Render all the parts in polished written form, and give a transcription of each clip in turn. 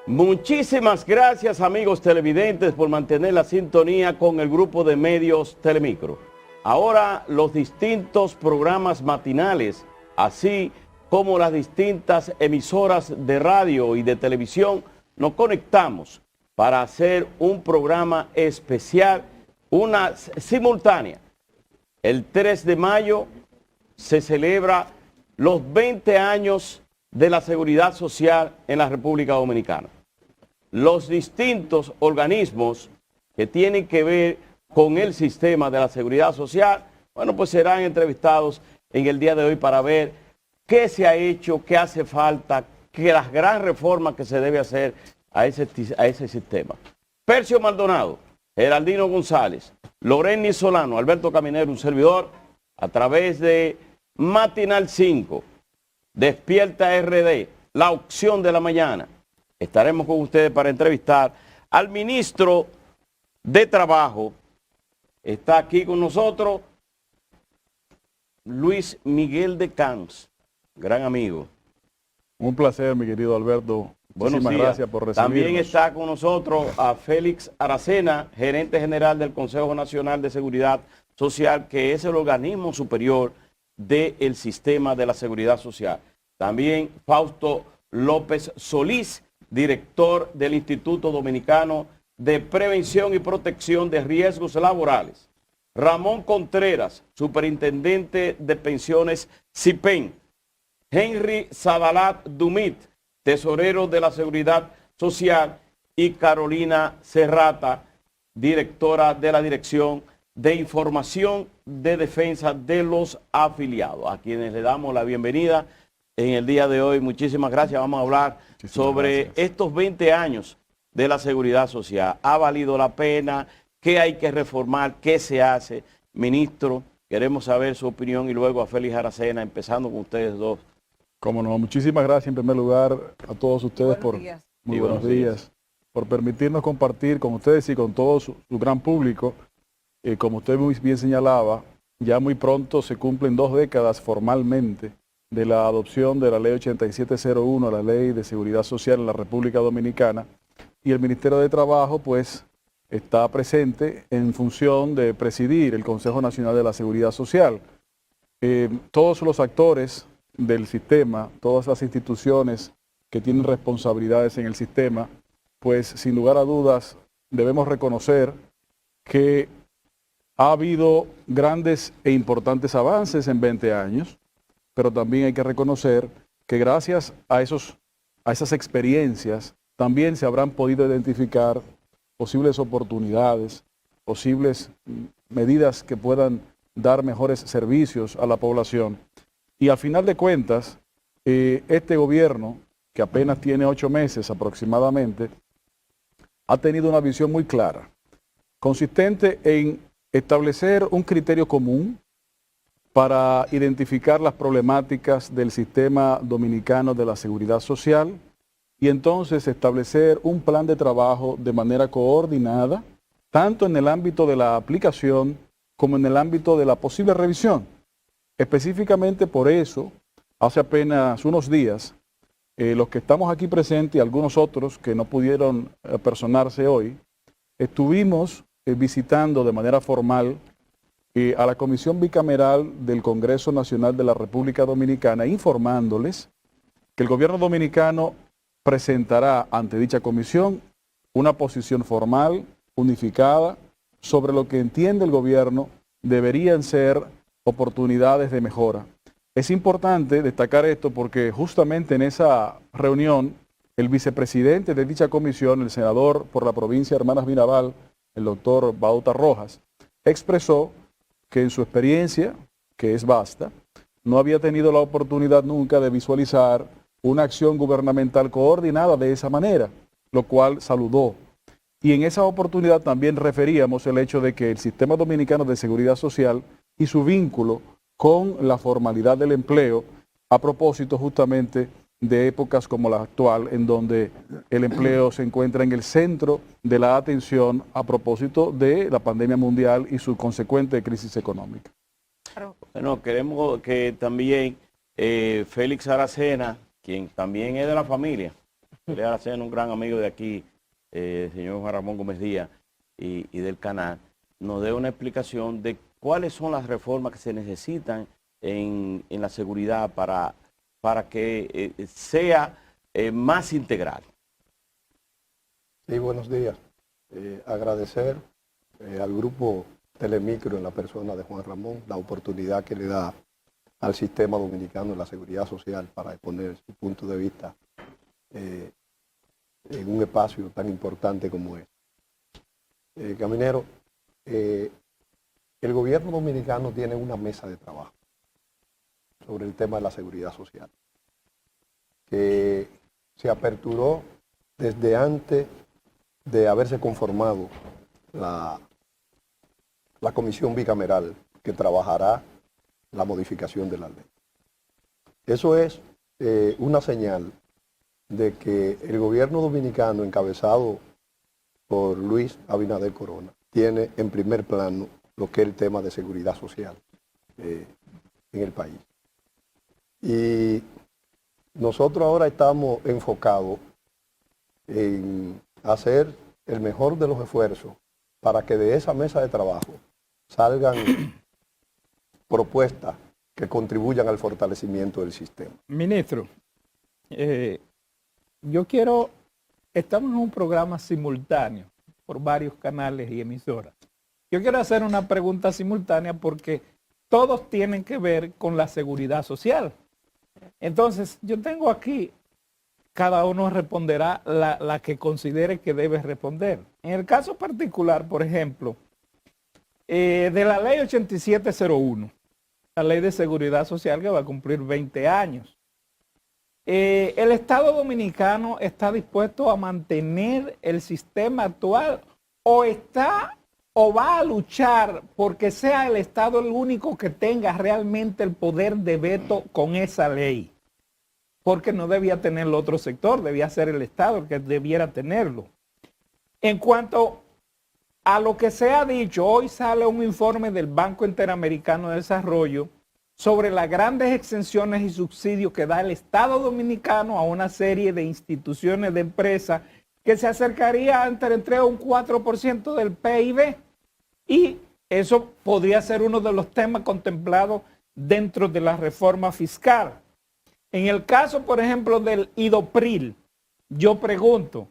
Muchísimas gracias, amigos televidentes, por mantener la sintonía con el grupo de medios Telemicro. Ahora los distintos programas matinales, así como las distintas emisoras de radio y de televisión, nos conectamos para hacer un programa especial, una simultánea. El 3 de mayo se celebra los 20 años de la seguridad social en la República Dominicana. Los distintos organismos que tienen que ver con el sistema de la seguridad social, bueno, pues serán entrevistados en el día de hoy para ver qué se ha hecho, qué hace falta, qué las gran reformas que se debe hacer a ese sistema. Percio Maldonado, Geraldino González, Loreni Solano, Alberto Caminero, un servidor, a través de Matinal 5, Despierta RD, La Opción de la Mañana. Estaremos con ustedes para entrevistar al ministro de Trabajo. Está aquí con nosotros Luis Miguel de Camps, gran amigo. Un placer, mi querido Alberto. Muchísimas gracias por recibirnos. También está con nosotros a Félix Aracena, gerente general del Consejo Nacional de Seguridad Social, que es el organismo superior del sistema de la seguridad social. También Fausto López Solís, director del Instituto Dominicano de Prevención y Protección de Riesgos Laborales. Ramón Contreras, superintendente de pensiones CIPEN. Henry Sadalat Dumit, tesorero de la Seguridad Social, y Carolina Serrata, directora de la Dirección de Información de Defensa de los Afiliados, a quienes le damos la bienvenida en el día de hoy. Muchísimas gracias. Vamos a hablar sobre estos 20 años de la seguridad social. ¿Ha valido la pena? ¿Qué hay que reformar? ¿Qué se hace? Ministro, queremos saber su opinión, y luego a Félix Aracena, empezando con ustedes dos. Cómo no, muchísimas gracias en primer lugar a todos ustedes por muy buenos días, por permitirnos compartir con ustedes y con todo su gran público. Como usted muy bien señalaba, ya muy pronto se cumplen 2 décadas formalmente de la adopción de la Ley 8701, la Ley de Seguridad Social en la República Dominicana, y el Ministerio de Trabajo pues está presente en función de presidir el Consejo Nacional de la Seguridad Social. Todos los actores del sistema, todas las instituciones que tienen responsabilidades en el sistema, pues sin lugar a dudas debemos reconocer que ha habido grandes e importantes avances en 20 años, pero también hay que reconocer que gracias a esas experiencias también se habrán podido identificar posibles oportunidades, posibles medidas que puedan dar mejores servicios a la población. Y al final de cuentas, este gobierno, que apenas tiene 8 meses aproximadamente, ha tenido una visión muy clara, consistente en establecer un criterio común para identificar las problemáticas del sistema dominicano de la seguridad social y entonces establecer un plan de trabajo de manera coordinada, tanto en el ámbito de la aplicación como en el ámbito de la posible revisión. Específicamente por eso, hace apenas unos días, los que estamos aquí presentes y algunos otros que no pudieron personarse hoy, estuvimos visitando de manera formal a la Comisión Bicameral del Congreso Nacional de la República Dominicana, informándoles que el gobierno dominicano presentará ante dicha comisión una posición formal, unificada, sobre lo que entiende el gobierno deberían ser oportunidades de mejora. Es importante destacar esto porque justamente en esa reunión el vicepresidente de dicha comisión, el senador por la provincia de Hermanas Mirabal, el doctor Bauta Rojas, expresó que en su experiencia, que es vasta, no había tenido la oportunidad nunca de visualizar una acción gubernamental coordinada de esa manera, lo cual saludó. Y en esa oportunidad también referíamos el hecho de que el sistema dominicano de seguridad social y su vínculo con la formalidad del empleo, a propósito justamente de épocas como la actual, en donde el empleo se encuentra en el centro de la atención a propósito de la pandemia mundial y su consecuente crisis económica. Bueno, queremos que también Félix Aracena, quien también es de la familia, Pelea Aracena, un gran amigo de aquí, señor Juan Ramón Gómez Díaz y del canal, nos dé una explicación de cuáles son las reformas que se necesitan en la seguridad para que sea más integral. Sí, buenos días. Agradecer al grupo Telemicro en la persona de Juan Ramón la oportunidad que le da al sistema dominicano de la seguridad social para exponer su punto de vista en un espacio tan importante como es. Caminero, el gobierno dominicano tiene una mesa de trabajo sobre el tema de la seguridad social, que se aperturó desde antes de haberse conformado la comisión bicameral que trabajará la modificación de la ley. Eso es una señal de que el gobierno dominicano, encabezado por Luis Abinader Corona, tiene en primer plano lo que es el tema de seguridad social en el país. Y nosotros ahora estamos enfocados en hacer el mejor de los esfuerzos para que de esa mesa de trabajo salgan propuestas que contribuyan al fortalecimiento del sistema. Ministro, estamos en un programa simultáneo por varios canales y emisoras. Yo quiero hacer una pregunta simultánea porque todos tienen que ver con la seguridad social. Entonces, yo tengo aquí, cada uno responderá la que considere que debe responder. En el caso particular, por ejemplo, de la ley 8701, la ley de seguridad social que va a cumplir 20 años. ¿El Estado dominicano está dispuesto a mantener el sistema actual o va a luchar porque sea el Estado el único que tenga realmente el poder de veto con esa ley? Porque no debía tenerlo otro sector, debía ser el Estado el que debiera tenerlo. En cuanto a lo que se ha dicho, hoy sale un informe del Banco Interamericano de Desarrollo sobre las grandes exenciones y subsidios que da el Estado dominicano a una serie de instituciones de empresas que se acercaría entre el 3 o un 4% del PIB. Y eso podría ser uno de los temas contemplados dentro de la reforma fiscal. En el caso, por ejemplo, del IDOPRIL, yo pregunto,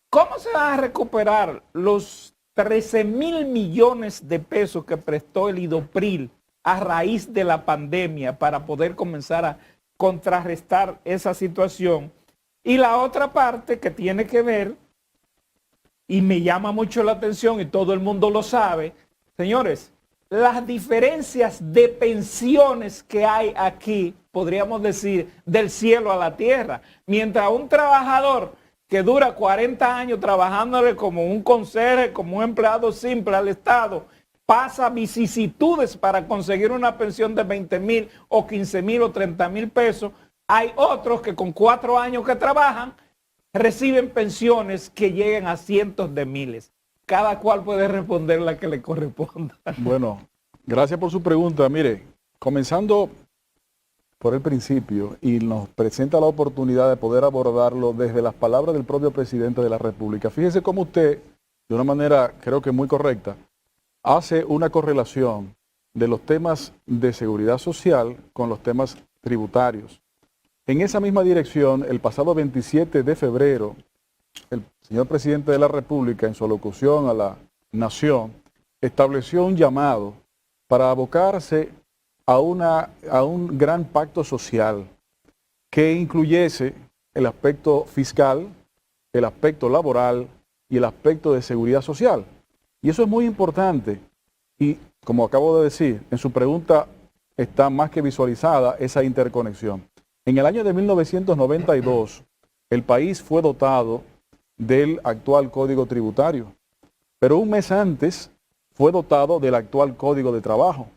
¿cómo se van a recuperar los 13,000 millones de pesos que prestó el IDOPRIL a raíz de la pandemia para poder comenzar a contrarrestar esa situación? Y la otra parte que tiene que ver, y me llama mucho la atención y todo el mundo lo sabe, señores, las diferencias de pensiones que hay aquí, podríamos decir, del cielo a la tierra. Mientras un trabajador que dura 40 años trabajándole como un conserje, como un empleado simple al Estado, pasa vicisitudes para conseguir una pensión de 20,000 o 15,000 o 30,000 pesos, hay otros que con 4 años que trabajan reciben pensiones que lleguen a cientos de miles. Cada cual puede responder la que le corresponda. Bueno, gracias por su pregunta. Mire, comenzando por el principio, y nos presenta la oportunidad de poder abordarlo desde las palabras del propio presidente de la República. Fíjese cómo usted, de una manera creo que muy correcta, hace una correlación de los temas de seguridad social con los temas tributarios. En esa misma dirección, el pasado 27 de febrero, el señor presidente de la República, en su alocución a la nación, estableció un llamado para abocarse a un gran pacto social que incluyese el aspecto fiscal, el aspecto laboral y el aspecto de seguridad social. Y eso es muy importante. Y como acabo de decir, en su pregunta está más que visualizada esa interconexión. En el año de 1992, el país fue dotado del actual Código Tributario, pero un mes antes fue dotado del actual Código de Trabajo.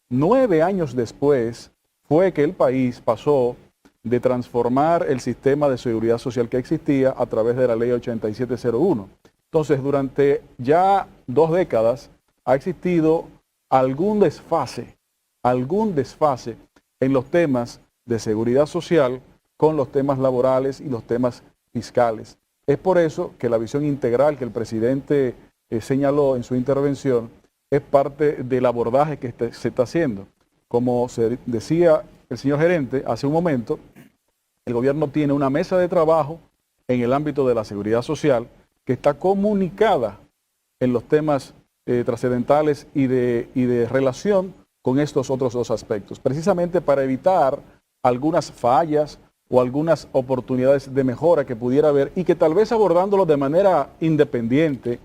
9 años después fue que el país pasó de transformar el sistema de seguridad social que existía a través de la ley 8701. Entonces, durante ya 2 décadas ha existido algún desfase en los temas de seguridad social con los temas laborales y los temas fiscales. Es por eso que la visión integral que el presidente señaló en su intervención es parte del abordaje que se está haciendo. Como se decía el señor gerente hace un momento, el gobierno tiene una mesa de trabajo en el ámbito de la seguridad social que está comunicada en los temas trascendentales y de relación con estos otros dos aspectos, precisamente para evitar algunas fallas o algunas oportunidades de mejora que pudiera haber y que tal vez abordándolo de manera independiente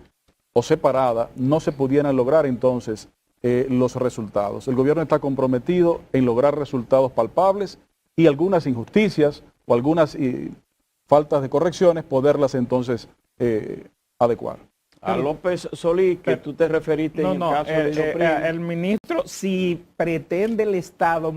o separada no se pudieran lograr entonces los resultados. El gobierno está comprometido en lograr resultados palpables y algunas injusticias o algunas faltas de correcciones poderlas entonces adecuar. A López Solís, que tú te referiste en el caso de Isopril. El ministro, si pretende el Estado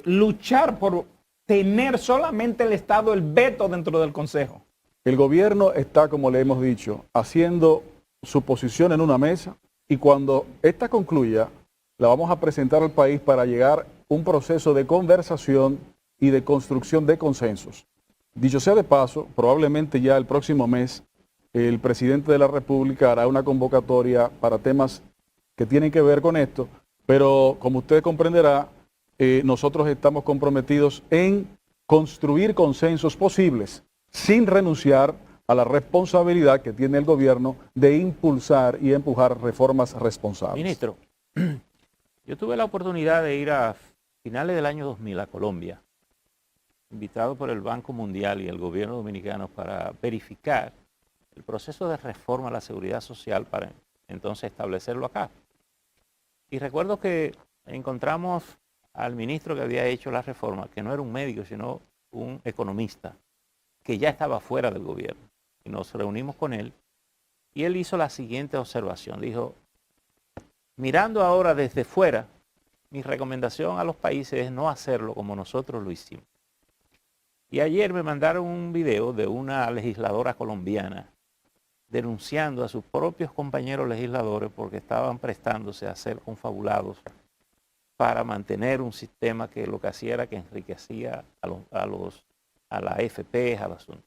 luchar por tener solamente el Estado el veto dentro del Consejo. El gobierno está, como le hemos dicho, haciendo su posición en una mesa y cuando esta concluya, la vamos a presentar al país para llegar a un proceso de conversación y de construcción de consensos. Dicho sea de paso, probablemente ya el próximo mes el presidente de la República hará una convocatoria para temas que tienen que ver con esto, pero como usted comprenderá, nosotros estamos comprometidos en construir consensos posibles sin renunciar a la responsabilidad que tiene el gobierno de impulsar y empujar reformas responsables. Ministro, yo tuve la oportunidad de ir a finales del año 2000 a Colombia, invitado por el Banco Mundial y el gobierno dominicano para verificar el proceso de reforma a la seguridad social para entonces establecerlo acá. Y recuerdo que encontramos al ministro que había hecho la reforma, que no era un médico, sino un economista, que ya estaba fuera del gobierno. Y nos reunimos con él y él hizo la siguiente observación. Dijo, mirando ahora desde fuera, mi recomendación a los países es no hacerlo como nosotros lo hicimos. Y ayer me mandaron un video de una legisladora colombiana denunciando a sus propios compañeros legisladores porque estaban prestándose a ser confabulados para mantener un sistema que lo que hacía era que enriquecía a la AFP, al asunto.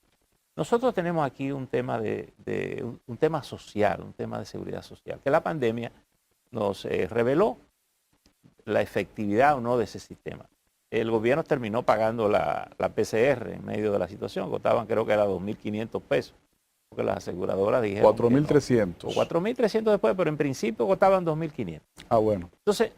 Nosotros tenemos aquí un tema un tema social, un tema de seguridad social, que la pandemia nos reveló la efectividad o no de ese sistema. El gobierno terminó pagando la PCR en medio de la situación, costaban creo que era 2.500 pesos, porque las aseguradoras dijeron 4.300. No, 4.300 después, pero en principio costaban 2.500. Ah, bueno. Entonces,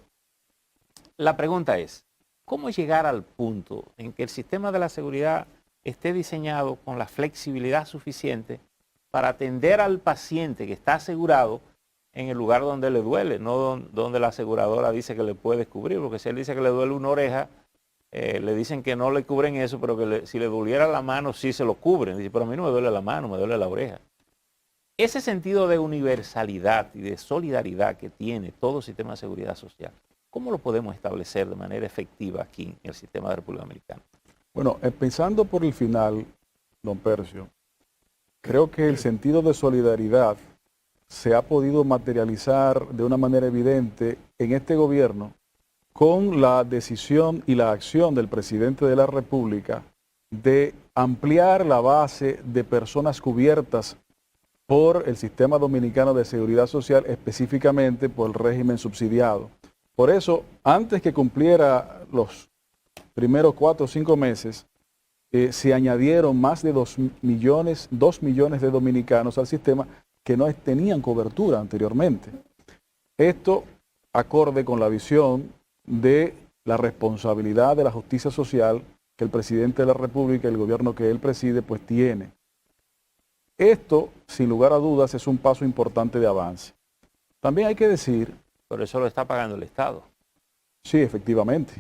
la pregunta es, ¿cómo llegar al punto en que el sistema de la seguridad esté diseñado con la flexibilidad suficiente para atender al paciente que está asegurado en el lugar donde le duele, no donde la aseguradora dice que le puede cubrir? Porque si él dice que le duele una oreja, le dicen que no le cubren eso, pero que si le doliera la mano sí se lo cubren. Dice, pero a mí no me duele la mano, me duele la oreja. Ese sentido de universalidad y de solidaridad que tiene todo el sistema de seguridad social, ¿cómo lo podemos establecer de manera efectiva aquí en el sistema de República Dominicana? Bueno, pensando por el final, don Percio, creo que el sentido de solidaridad se ha podido materializar de una manera evidente en este gobierno con la decisión y la acción del presidente de la República de ampliar la base de personas cubiertas por el sistema dominicano de seguridad social, específicamente por el régimen subsidiado. Por eso, antes que cumpliera los primeros 4 o 5 meses, se añadieron más de 2 millones de dominicanos al sistema que no tenían cobertura anteriormente. Esto acorde con la visión de la responsabilidad de la justicia social que el presidente de la República y el gobierno que él preside pues tiene. Esto, sin lugar a dudas, es un paso importante de avance. También hay que decir... Pero eso lo está pagando el Estado. Sí, efectivamente.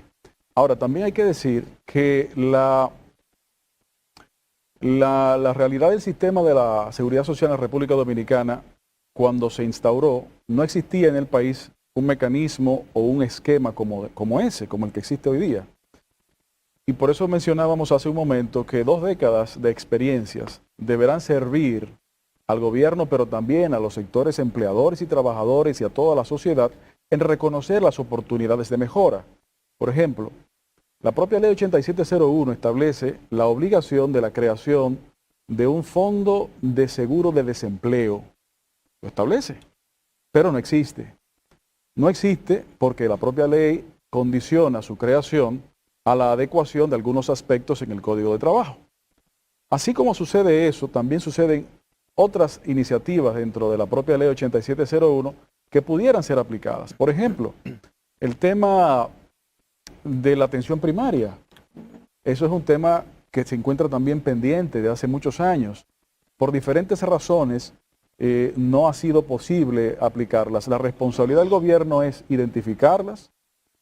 Ahora, también hay que decir que la realidad del sistema de la seguridad social en la República Dominicana, cuando se instauró, no existía en el país un mecanismo o un esquema como el que existe hoy día. Y por eso mencionábamos hace un momento que 2 décadas de experiencias deberán servir al gobierno, pero también a los sectores empleadores y trabajadores y a toda la sociedad en reconocer las oportunidades de mejora. Por ejemplo, la propia Ley 8701 establece la obligación de la creación de un fondo de seguro de desempleo. Lo establece, pero no existe. No existe porque la propia ley condiciona su creación a la adecuación de algunos aspectos en el Código de Trabajo. Así como sucede eso, también suceden otras iniciativas dentro de la propia ley 8701 que pudieran ser aplicadas. Por ejemplo, el tema de la atención primaria. Eso es un tema que se encuentra también pendiente de hace muchos años. Por diferentes razones no ha sido posible aplicarlas. La responsabilidad del gobierno es identificarlas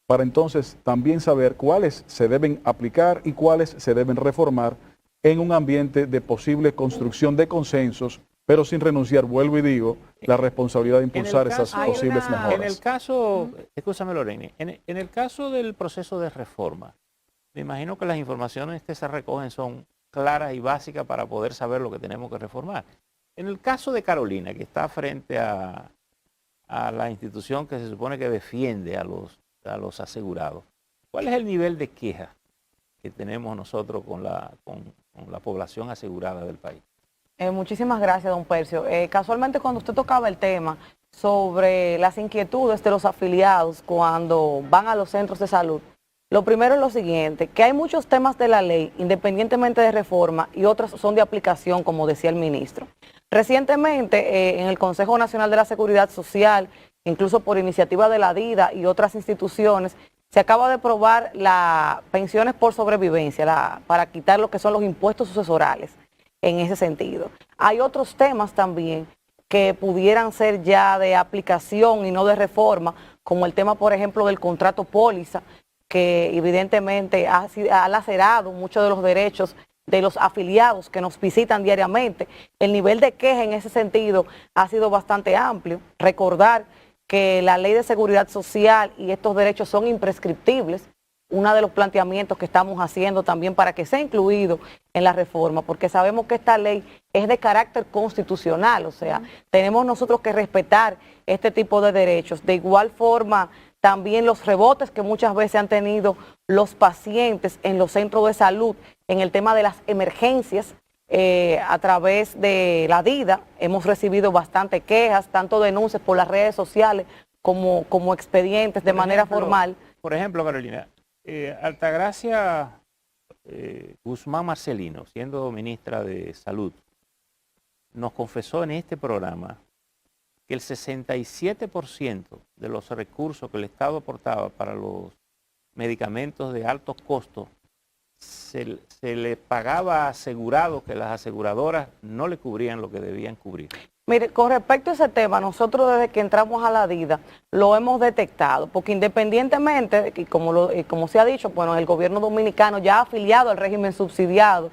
para entonces también saber cuáles se deben aplicar y cuáles se deben reformar en un ambiente de posible construcción de consensos, pero sin renunciar, vuelvo y digo, la responsabilidad de impulsar esas posibles mejoras. En el caso, escúchame Lorena, en el caso del proceso de reforma, me imagino que las informaciones que se recogen son claras y básicas para poder saber lo que tenemos que reformar. En el caso de Carolina, que está frente a la institución que se supone que defiende a los asegurados, ¿cuál es el nivel de queja que tenemos nosotros con la población asegurada del país? Muchísimas gracias, don Percio. Casualmente, cuando usted tocaba el tema sobre las inquietudes de los afiliados cuando van a los centros de salud, lo primero es lo siguiente, que hay muchos temas de la ley, independientemente de reforma, y otros son de aplicación, como decía el ministro. Recientemente, en el Consejo Nacional de la Seguridad Social, incluso por iniciativa de la DIDA y otras instituciones, se acaba de aprobar las pensiones por sobrevivencia, para quitar lo que son los impuestos sucesorales en ese sentido. Hay otros temas también que pudieran ser ya de aplicación y no de reforma, como el tema, por ejemplo, del contrato póliza, que evidentemente ha lacerado muchos de los derechos de los afiliados que nos visitan diariamente. El nivel de queja en ese sentido ha sido bastante amplio. Recordar que la Ley de Seguridad Social y estos derechos son imprescriptibles, uno de los planteamientos que estamos haciendo también para que sea incluido en la reforma, porque sabemos que esta ley es de carácter constitucional, o sea, tenemos nosotros que respetar este tipo de derechos. De igual forma, también los rebotes que muchas veces han tenido los pacientes en los centros de salud, en el tema de las emergencias, a través de la DIDA, hemos recibido bastante quejas, tanto denuncias por las redes sociales como expedientes de manera formal. Por ejemplo, Carolina, Altagracia Guzmán Marcelino, siendo ministra de Salud, nos confesó en este programa que el 67% de los recursos que el Estado aportaba para los medicamentos de altos costos se le pagaba asegurado, que las aseguradoras no le cubrían lo que debían cubrir. Mire, con respecto a ese tema, nosotros desde que entramos a la DIDA lo hemos detectado, porque independientemente, y como se ha dicho, bueno, el gobierno dominicano ya ha afiliado al régimen subsidiado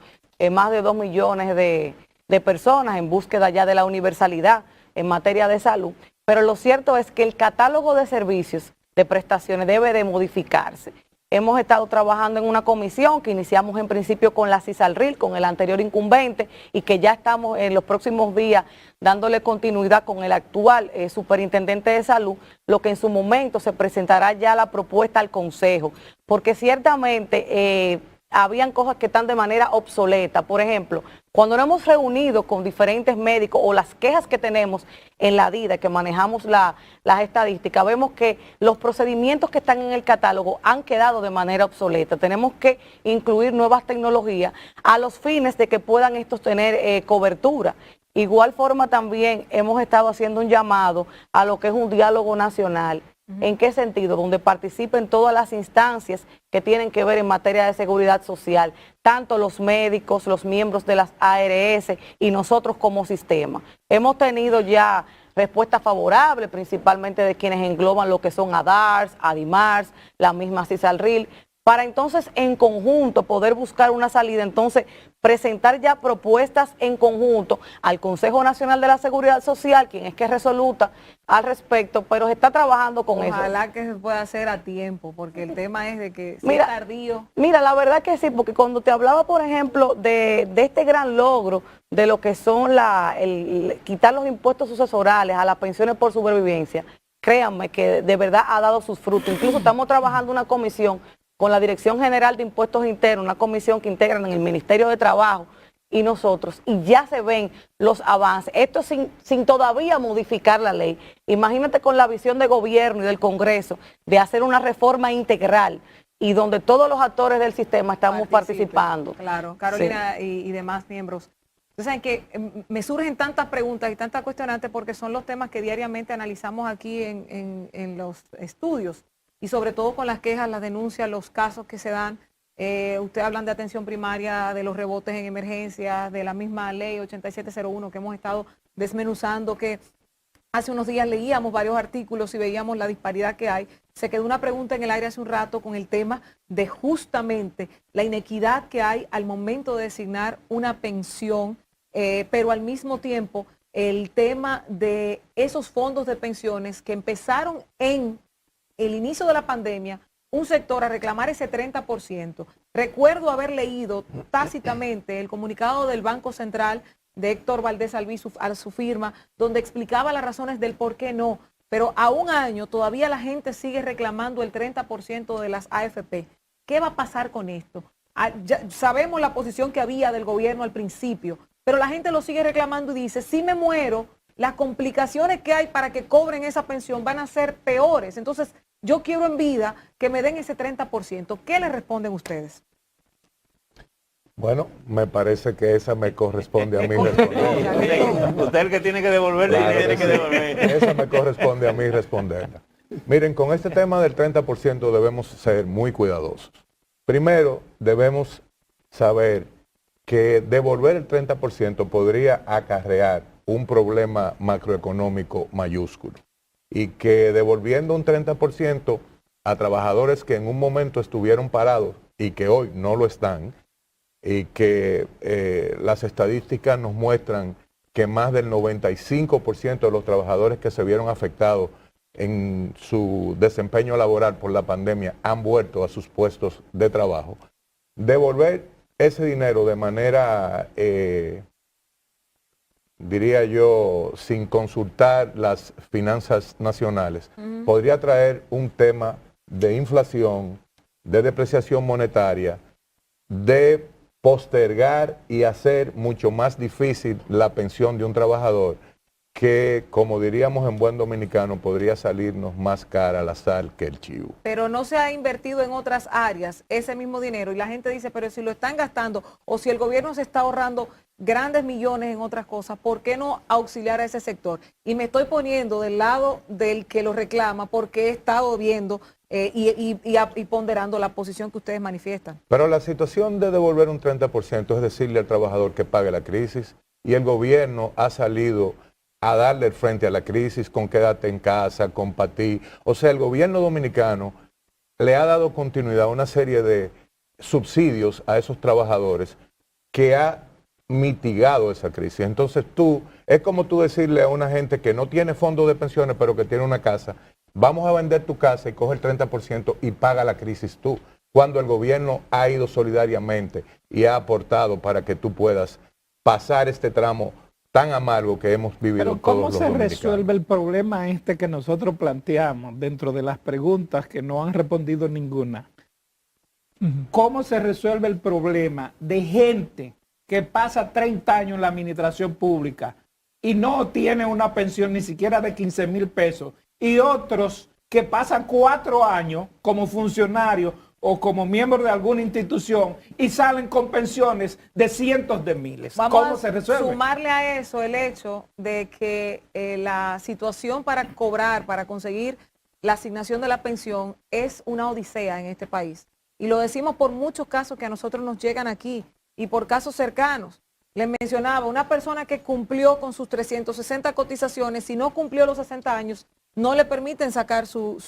más de 2 millones de personas en búsqueda ya de la universalidad en materia de salud, pero lo cierto es que el catálogo de servicios de prestaciones debe de modificarse. Hemos estado trabajando en una comisión que iniciamos en principio con la CISALRIL, con el anterior incumbente, y que ya estamos en los próximos días dándole continuidad con el actual superintendente de salud, lo que en su momento se presentará ya la propuesta al Consejo, porque ciertamente habían cosas que están de manera obsoleta. Por ejemplo, cuando nos hemos reunido con diferentes médicos o las quejas que tenemos en la DIDA, que manejamos las estadísticas, vemos que los procedimientos que están en el catálogo han quedado de manera obsoleta. Tenemos que incluir nuevas tecnologías a los fines de que puedan estos tener cobertura. Igual forma también hemos estado haciendo un llamado a lo que es un diálogo nacional. ¿En qué sentido? Donde participen todas las instancias que tienen que ver en materia de seguridad social, tanto los médicos, los miembros de las ARS y nosotros como sistema. Hemos tenido ya respuestas favorables, principalmente de quienes engloban lo que son ADARS, ADIMARS, la misma CISALRIL, para entonces en conjunto poder buscar una salida, entonces presentar ya propuestas en conjunto al Consejo Nacional de la Seguridad Social, quien es que resoluta al respecto, pero se está trabajando con eso. Ojalá que se pueda hacer a tiempo, porque el tema es de que si es tardío. Mira, la verdad que sí, porque cuando te hablaba, por ejemplo, de este gran logro de lo que son quitar los impuestos sucesorales a las pensiones por sobrevivencia, créanme que de verdad ha dado sus frutos. Incluso estamos trabajando una comisión con la Dirección General de Impuestos Internos, una comisión que integran en el Ministerio de Trabajo, y nosotros, y ya se ven los avances. Esto sin todavía modificar la ley. Imagínate con la visión de gobierno y del Congreso de hacer una reforma integral y donde todos los actores del sistema estamos participando. Claro, Carolina, sí. y demás miembros. Ustedes saben que me surgen tantas preguntas y tantas cuestionantes porque son los temas que diariamente analizamos aquí en los estudios y sobre todo con las quejas, las denuncias, los casos que se dan. Ustedes hablan de atención primaria, de los rebotes en emergencias, de la misma ley 8701 que hemos estado desmenuzando, que hace unos días leíamos varios artículos y veíamos la disparidad que hay. Se quedó una pregunta en el aire hace un rato con el tema de justamente la inequidad que hay al momento de designar una pensión, pero al mismo tiempo el tema de esos fondos de pensiones que empezaron en el inicio de la pandemia, un sector a reclamar ese 30%. Recuerdo haber leído tácitamente el comunicado del Banco Central de Héctor Valdés Albizu a su firma, donde explicaba las razones del por qué no. Pero a un año todavía la gente sigue reclamando el 30% de las AFP. ¿Qué va a pasar con esto? Ya sabemos la posición que había del gobierno al principio, pero la gente lo sigue reclamando y dice, si me muero, las complicaciones que hay para que cobren esa pensión van a ser peores. Entonces, yo quiero en vida que me den ese 30%. ¿Qué le responden ustedes? Bueno, me parece que esa me corresponde a mí responder. Usted es el que tiene que devolverle y tiene que devolver. Esa me corresponde a mí responderla. Miren, con este tema del 30% debemos ser muy cuidadosos. Primero, debemos saber que devolver el 30% podría acarrear un problema macroeconómico mayúsculo y que devolviendo un 30% a trabajadores que en un momento estuvieron parados y que hoy no lo están, y que las estadísticas nos muestran que más del 95% de los trabajadores que se vieron afectados en su desempeño laboral por la pandemia han vuelto a sus puestos de trabajo. Devolver ese dinero de manera, diría yo, sin consultar las finanzas nacionales, podría traer un tema de inflación, de depreciación monetaria, de postergar y hacer mucho más difícil la pensión de un trabajador que, como diríamos en buen dominicano, podría salirnos más cara la sal que el chivo. Pero no se ha invertido en otras áreas ese mismo dinero y la gente dice, pero si lo están gastando o si el gobierno se está ahorrando grandes millones en otras cosas, ¿por qué no auxiliar a ese sector? Y me estoy poniendo del lado del que lo reclama porque he estado viendo y ponderando la posición que ustedes manifiestan. Pero la situación de devolver un 30% es decirle al trabajador que pague la crisis y el gobierno ha salido a darle el frente a la crisis con quédate en casa, con patí. O sea, el gobierno dominicano le ha dado continuidad a una serie de subsidios a esos trabajadores que ha mitigado esa crisis. Entonces es como tú decirle a una gente que no tiene fondos de pensiones pero que tiene una casa, vamos a vender tu casa y coge el 30% y paga la crisis tú, cuando el gobierno ha ido solidariamente y ha aportado para que tú puedas pasar este tramo tan amargo que hemos vivido todos los dominicanos. ¿Cómo se resuelve el problema que nosotros planteamos dentro de las preguntas que no han respondido ninguna? ¿Cómo se resuelve el problema de gente que pasa 30 años en la administración pública y no tiene una pensión ni siquiera de 15,000 pesos y otros que pasan 4 años como funcionarios o como miembros de alguna institución y salen con pensiones de cientos de miles? ¿Cómo se resuelve? Vamos a sumarle a eso el hecho de que la situación para cobrar, para conseguir la asignación de la pensión es una odisea en este país. Y lo decimos por muchos casos que a nosotros nos llegan aquí y por casos cercanos. Les mencionaba, una persona que cumplió con sus 360 cotizaciones, si no cumplió los 60 años, no le permiten sacar su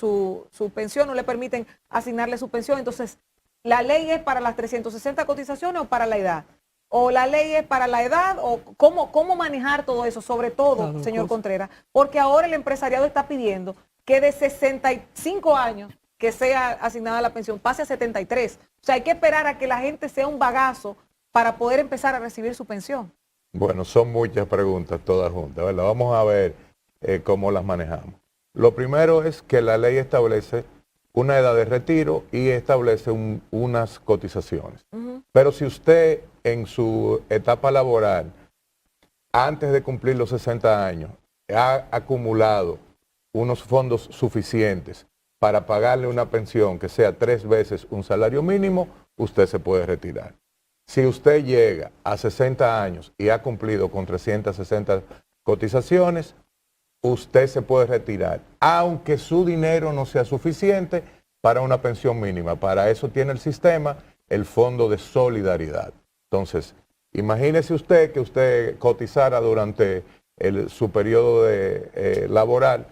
pensión, no le permiten asignarle su pensión. Entonces, ¿la ley es para las 360 cotizaciones o para la edad? ¿O la ley es para la edad? ¿O cómo manejar todo eso? Sobre todo, señor Contreras, porque ahora el empresariado está pidiendo que de 65 años que sea asignada la pensión pase a 73. O sea, hay que esperar a que la gente sea un bagazo para poder empezar a recibir su pensión. Bueno, son muchas preguntas todas juntas, ¿verdad? Vamos a ver cómo las manejamos. Lo primero es que la ley establece una edad de retiro y establece unas cotizaciones. Pero si usted en su etapa laboral, antes de cumplir los 60 años, ha acumulado unos fondos suficientes para pagarle una pensión que sea 3 veces un salario mínimo, usted se puede retirar. Si usted llega a 60 años y ha cumplido con 360 cotizaciones, usted se puede retirar, aunque su dinero no sea suficiente para una pensión mínima. Para eso tiene el sistema el Fondo de Solidaridad. Entonces, imagínese usted que usted cotizara durante su periodo laboral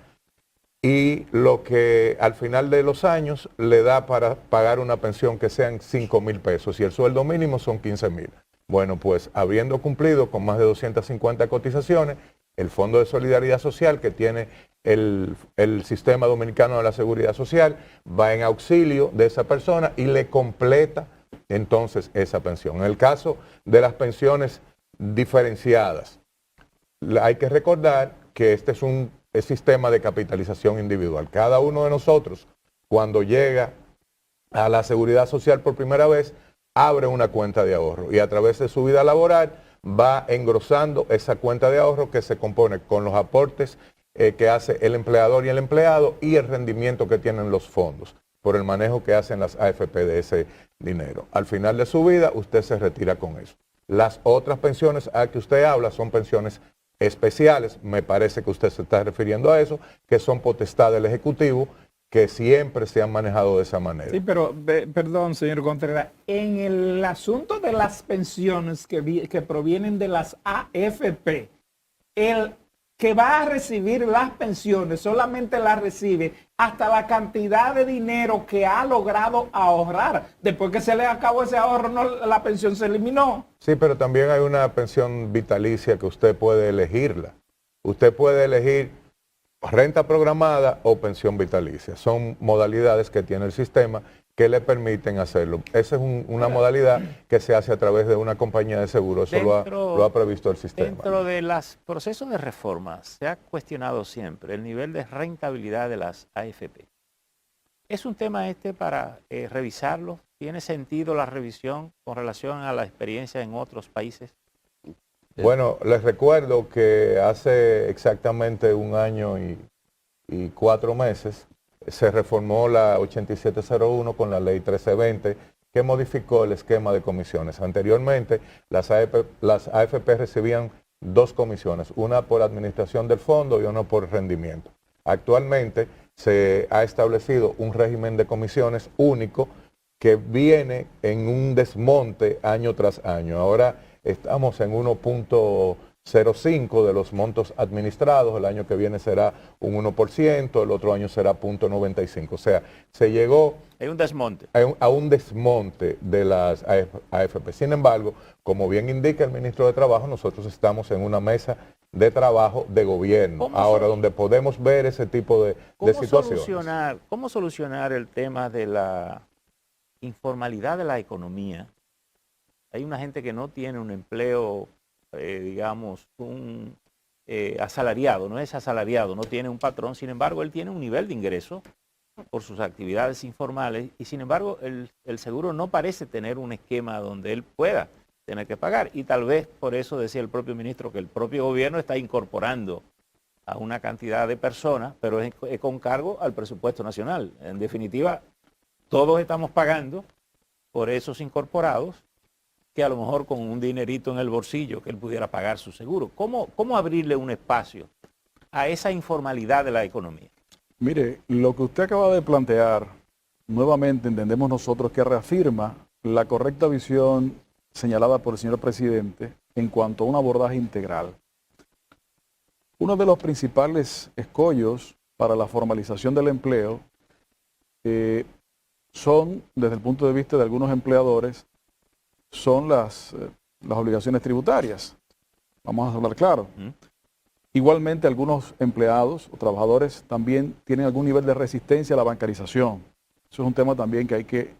y lo que al final de los años le da para pagar una pensión que sean 5,000 pesos y el sueldo mínimo son 15,000. Bueno, pues habiendo cumplido con más de 250 cotizaciones, el Fondo de Solidaridad Social que tiene el Sistema Dominicano de la Seguridad Social va en auxilio de esa persona y le completa entonces esa pensión. En el caso de las pensiones diferenciadas, hay que recordar que este es un sistema de capitalización individual. Cada uno de nosotros, cuando llega a la Seguridad Social por primera vez, abre una cuenta de ahorro y a través de su vida laboral va engrosando esa cuenta de ahorro que se compone con los aportes que hace el empleador y el empleado y el rendimiento que tienen los fondos por el manejo que hacen las AFP de ese dinero. Al final de su vida, usted se retira con eso. Las otras pensiones a que usted habla son pensiones especiales, me parece que usted se está refiriendo a eso, que son potestad del Ejecutivo, que siempre se han manejado de esa manera. Sí, pero, perdón, señor Contreras, en el asunto de las pensiones que provienen de las AFP, el que va a recibir las pensiones solamente las recibe hasta la cantidad de dinero que ha logrado ahorrar. Después que se le acabó ese ahorro, la pensión se eliminó. Sí, pero también hay una pensión vitalicia que usted puede elegirla. Usted puede elegir renta programada o pensión vitalicia. Son modalidades que tiene el sistema que le permiten hacerlo. Esa es una modalidad que se hace a través de una compañía de seguro. Eso lo ha previsto el sistema. Dentro de los procesos de reforma se ha cuestionado siempre el nivel de rentabilidad de las AFP. ¿Es un tema para revisarlo? ¿Tiene sentido la revisión con relación a la experiencia en otros países? Bueno, les recuerdo que hace exactamente 1 año y 4 meses se reformó la 8701 con la ley 1320 que modificó el esquema de comisiones. Anteriormente las AFP recibían 2 comisiones, una por administración del fondo y una por rendimiento. Actualmente se ha establecido un régimen de comisiones único que viene en un desmonte año tras año. Ahora estamos en 1.05 de los montos administrados, el año que viene será un 1%, el otro año será 0.95. O sea, se llegó hay un desmonte. a un desmonte de las AFP. Sin embargo, como bien indica el ministro de Trabajo, nosotros estamos en una mesa de trabajo de gobierno, ahora donde podemos ver ese tipo de situaciones. ¿Cómo solucionar el tema de la informalidad de la economía? Hay una gente que no tiene un empleo, digamos, asalariado, no es asalariado, no tiene un patrón, sin embargo, él tiene un nivel de ingreso por sus actividades informales y sin embargo el seguro no parece tener un esquema donde él pueda tener que pagar y tal vez por eso decía el propio ministro que el propio gobierno está incorporando a una cantidad de personas, pero es con cargo al presupuesto nacional. En definitiva, todos estamos pagando por esos incorporados que a lo mejor con un dinerito en el bolsillo que él pudiera pagar su seguro. ¿Cómo abrirle un espacio a esa informalidad de la economía? Mire, lo que usted acaba de plantear, nuevamente entendemos nosotros que reafirma la correcta visión señalada por el señor presidente en cuanto a un abordaje integral. Uno de los principales escollos para la formalización del empleo son, desde el punto de vista de algunos empleadores, son las obligaciones tributarias. Vamos a hablar claro. Igualmente, algunos empleados o trabajadores también tienen algún nivel de resistencia a la bancarización. Eso es un tema también que hay que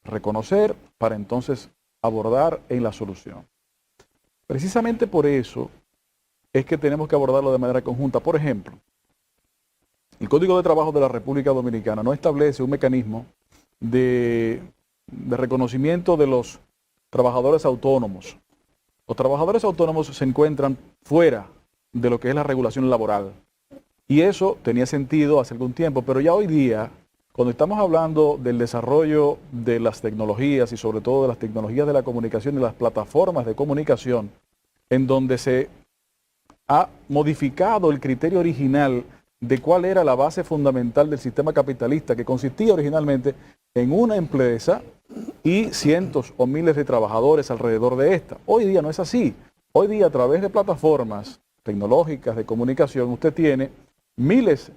reconocer para entonces abordar en la solución. Precisamente por eso es que tenemos que abordarlo de manera conjunta. Por ejemplo, el Código de Trabajo de la República Dominicana no establece un mecanismo de reconocimiento de los trabajadores autónomos. Los trabajadores autónomos se encuentran fuera de lo que es la regulación laboral. Y eso tenía sentido hace algún tiempo, pero ya hoy día, cuando estamos hablando del desarrollo de las tecnologías y sobre todo de las tecnologías de la comunicación y las plataformas de comunicación, en donde se ha modificado el criterio original de cuál era la base fundamental del sistema capitalista, que consistía originalmente en una empresa y cientos o miles de trabajadores alrededor de esta. Hoy día no es así. Hoy día, a través de plataformas tecnológicas de comunicación, usted tiene miles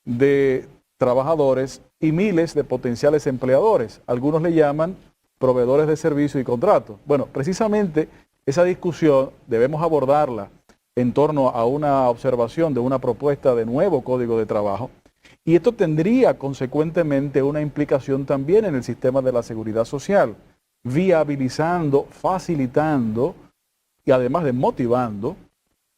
de trabajadores y miles de potenciales empleadores. Algunos le llaman proveedores de servicios y contratos. Bueno, precisamente esa discusión debemos abordarla en torno a una observación de una propuesta de nuevo Código de Trabajo, y esto tendría consecuentemente una implicación también en el sistema de la seguridad social, viabilizando, facilitando y además de motivando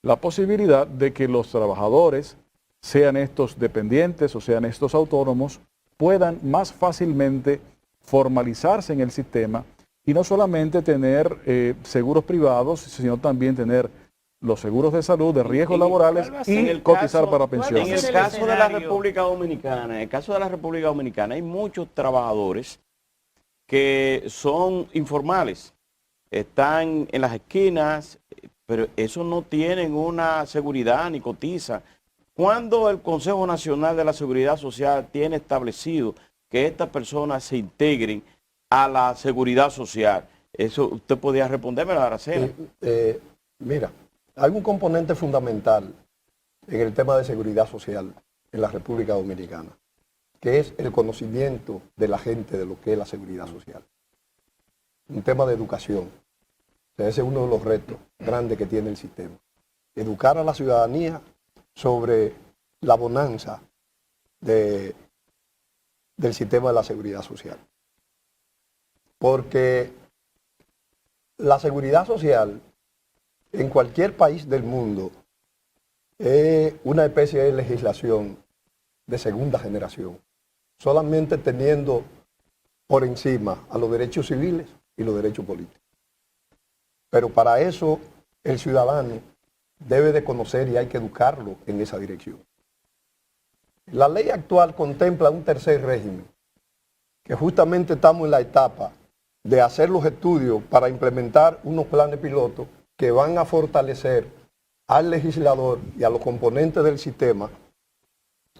la posibilidad de que los trabajadores, sean estos dependientes o sean estos autónomos, puedan más fácilmente formalizarse en el sistema y no solamente tener seguros privados, sino también tener los seguros de salud, de riesgos laborales y cotizar para pensiones. En el caso de la República Dominicana, hay muchos trabajadores que son informales, están en las esquinas, pero esos no tienen una seguridad ni cotizan. ¿Cuándo el Consejo Nacional de la Seguridad Social tiene establecido que estas personas se integren a la seguridad social? Eso usted podría responderme, Aracena. Mira, hay un componente fundamental en el tema de seguridad social en la República Dominicana, que es el conocimiento de la gente de lo que es la seguridad social. Un tema de educación. Ese es uno de los retos grandes que tiene el sistema. Educar a la ciudadanía sobre la bonanza del sistema de la seguridad social. Porque la seguridad social en cualquier país del mundo es una especie de legislación de segunda generación, solamente teniendo por encima a los derechos civiles y los derechos políticos. Pero para eso el ciudadano debe de conocer y hay que educarlo en esa dirección. La ley actual contempla un tercer régimen, que justamente estamos en la etapa de hacer los estudios para implementar unos planes pilotos que van a fortalecer al legislador y a los componentes del sistema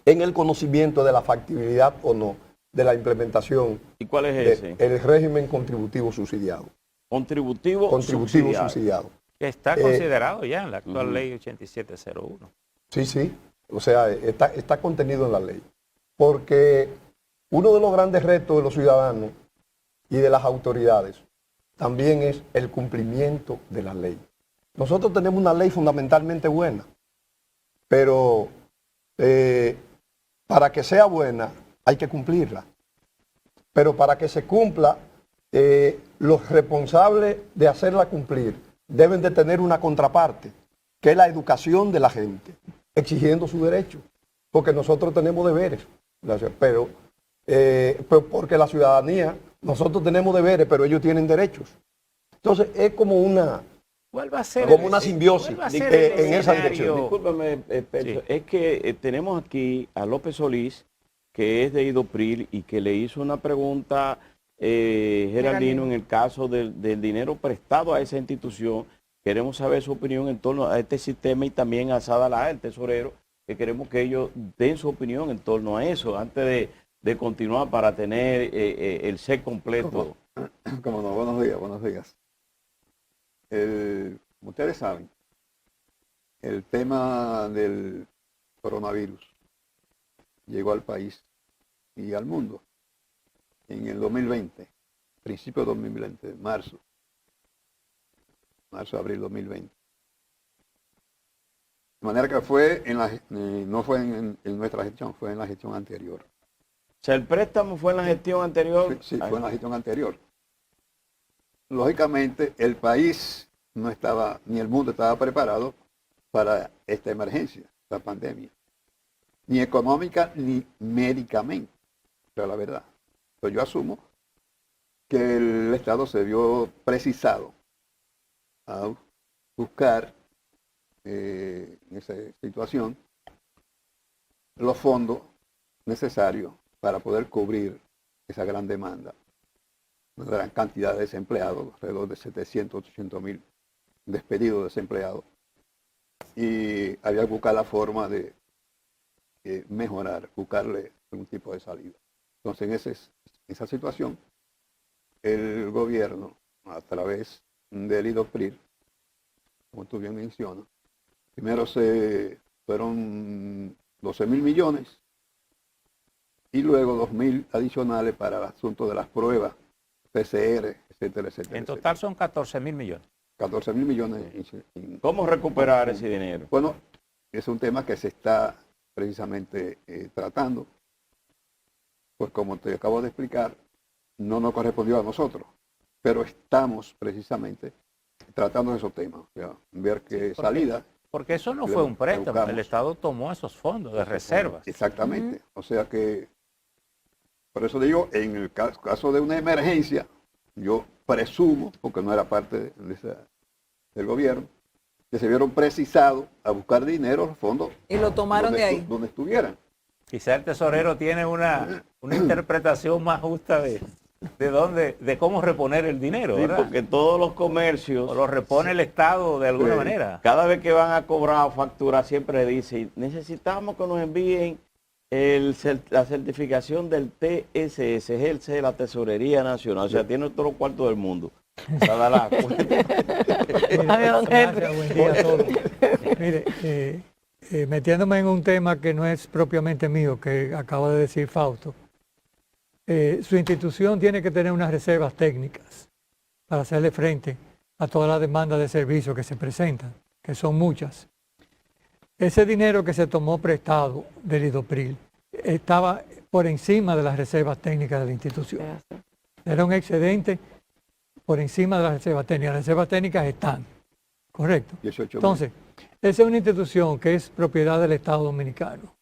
en el conocimiento de la factibilidad o no de la implementación. ¿Y cuál es ese? El régimen contributivo subsidiado. Contributivo subsidiado. Que está considerado ya en la actual ley 8701. Sí, o sea, está contenido en la ley. Porque uno de los grandes retos de los ciudadanos y de las autoridades también es el cumplimiento de la ley. Nosotros tenemos una ley fundamentalmente buena, pero para que sea buena hay que cumplirla. Pero para que se cumpla, los responsables de hacerla cumplir deben de tener una contraparte, que es la educación de la gente, exigiendo su derecho, porque nosotros tenemos deberes, pero porque la ciudadanía, nosotros tenemos deberes, pero ellos tienen derechos. Entonces es como una simbiosis en esa dirección. Discúlpame, sí. Es que tenemos aquí a López Solís, que es de IDOPRIL y que le hizo una pregunta Geraldino en el caso del dinero prestado a esa institución. Queremos saber su opinión en torno a este sistema y también a Sadalá, el tesorero, que queremos que ellos den su opinión en torno a eso antes de continuar para tener el set completo. Como no, buenos días. Como ustedes saben, el tema del coronavirus llegó al país y al mundo en el 2020, principio de 2020, marzo, abril 2020. De manera que fue no fue en nuestra gestión, fue en la gestión anterior. O sea, el préstamo fue en la gestión anterior. Sí, fue en la gestión anterior. Lógicamente, el país no estaba, ni el mundo estaba preparado para esta emergencia, la pandemia. ni económica ni médicamente. Esa es la verdad. Entonces yo asumo que el Estado se vio precisado a buscar en esa situación los fondos necesarios para poder cubrir esa gran demanda, una gran cantidad de desempleados, alrededor de 700, 800 mil despedidos desempleados, y había que buscar la forma de mejorar, buscarle algún tipo de salida. Entonces, en esa situación, el gobierno, a través del IDOPRIL, como tú bien mencionas, primero fueron 12 mil millones y luego 2 mil adicionales para el asunto de las pruebas, PCR, etcétera, etcétera. En total son 14 mil millones. 14 mil millones. ¿Cómo recuperar ese dinero? Bueno, es un tema que se está precisamente tratando. Pues como te acabo de explicar, no nos correspondió a nosotros, pero estamos precisamente tratando esos temas, o sea, ver qué salida. Porque eso no fue un préstamo, el Estado tomó esos fondos de reservas. Exactamente, o sea que, por eso digo, en el caso de una emergencia, yo presumo, porque no era parte del gobierno, que se vieron precisados a buscar dinero, los fondos. Y lo tomaron de ahí. Donde estuvieran. Quizá el tesorero tiene una interpretación más justa de cómo reponer el dinero, Sí, ¿verdad? porque todos los comercios... O lo repone el Estado de alguna manera. Cada vez que van a cobrar o facturar siempre dicen, necesitamos que nos envíen la certificación del TSS, es el de la Tesorería Nacional, o sea, tiene todos los cuartos del mundo. Para dar la cuenta. Gracias, buen día a todos. Mire, metiéndome en un tema que no es propiamente mío, que acaba de decir Fausto, su institución tiene que tener unas reservas técnicas para hacerle frente a todas las demandas de servicio que se presentan, que son muchas. Ese dinero que se tomó prestado del IDOPRIL estaba por encima de las reservas técnicas de la institución. Era un excedente por encima de las reservas técnicas. Las reservas técnicas están, ¿correcto? 18 Entonces, esa es una institución que es propiedad del Estado Dominicano.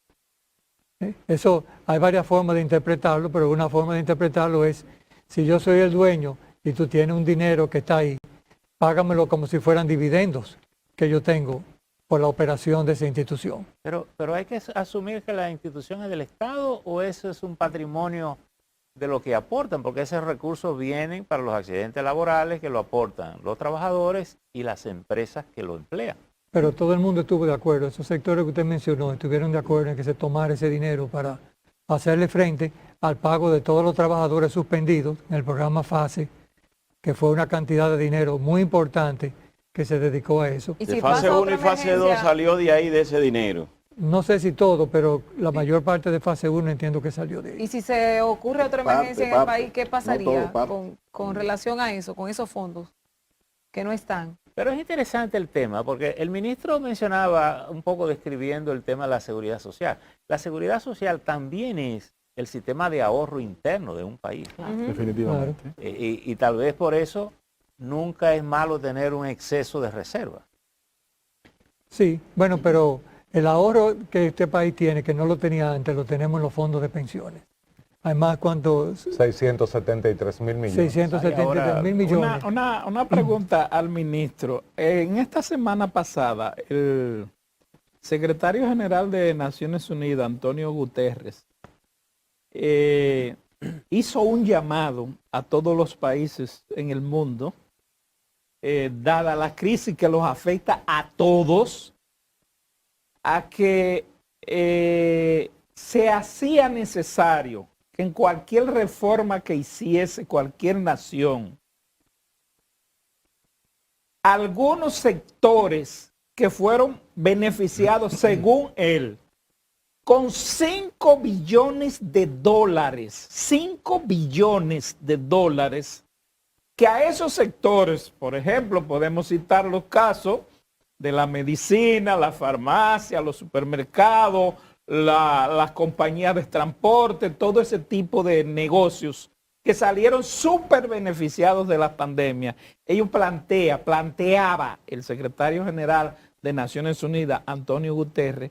Eso hay varias formas de interpretarlo, pero una forma de interpretarlo es, si yo soy el dueño y tú tienes un dinero que está ahí, págamelo como si fueran dividendos que yo tengo por la operación de esa institución. Pero hay que asumir que la institución es del Estado o eso es un patrimonio de lo que aportan, porque esos recursos vienen para los accidentes laborales que lo aportan los trabajadores y las empresas que lo emplean. Pero todo el mundo estuvo de acuerdo, esos sectores que usted mencionó estuvieron de acuerdo en que se tomara ese dinero para hacerle frente al pago de todos los trabajadores suspendidos en el programa FASE, que fue una cantidad de dinero muy importante que se dedicó a eso. Y De si fase pasa 1 y otra fase 2 emergencia, salió de ahí de ese dinero. No sé si todo, pero la mayor parte de fase 1 entiendo que salió de ahí. y si se ocurre otra Parte, emergencia en el parte. país, ¿qué No pasaría todo, parte. con relación a eso, con esos fondos que no están? Pero es interesante el tema, porque el ministro mencionaba un poco describiendo el tema de la seguridad social. La seguridad social también es el sistema de ahorro interno de un país. Definitivamente. Y tal vez por eso nunca es malo tener un exceso de reserva. Sí, bueno, pero el ahorro que este país tiene, que no lo tenía antes, lo tenemos en los fondos de pensiones. Además, ¿cuánto? 673 mil millones. 673 mil millones. Una pregunta al ministro. En esta semana pasada, el secretario general de Naciones Unidas, Antonio Guterres, hizo un llamado a todos los países en el mundo, dada la crisis que los afecta a todos, a que se hacía necesario que en cualquier reforma que hiciese cualquier nación, algunos sectores que fueron beneficiados, según él, con 5 billones de dólares, 5 billones de dólares, que a esos sectores, por ejemplo, podemos citar los casos de la medicina, la farmacia, los supermercados, las compañías de transporte, todo ese tipo de negocios que salieron súper beneficiados de la pandemia. Ellos planteaba el secretario general de Naciones Unidas, Antonio Guterres,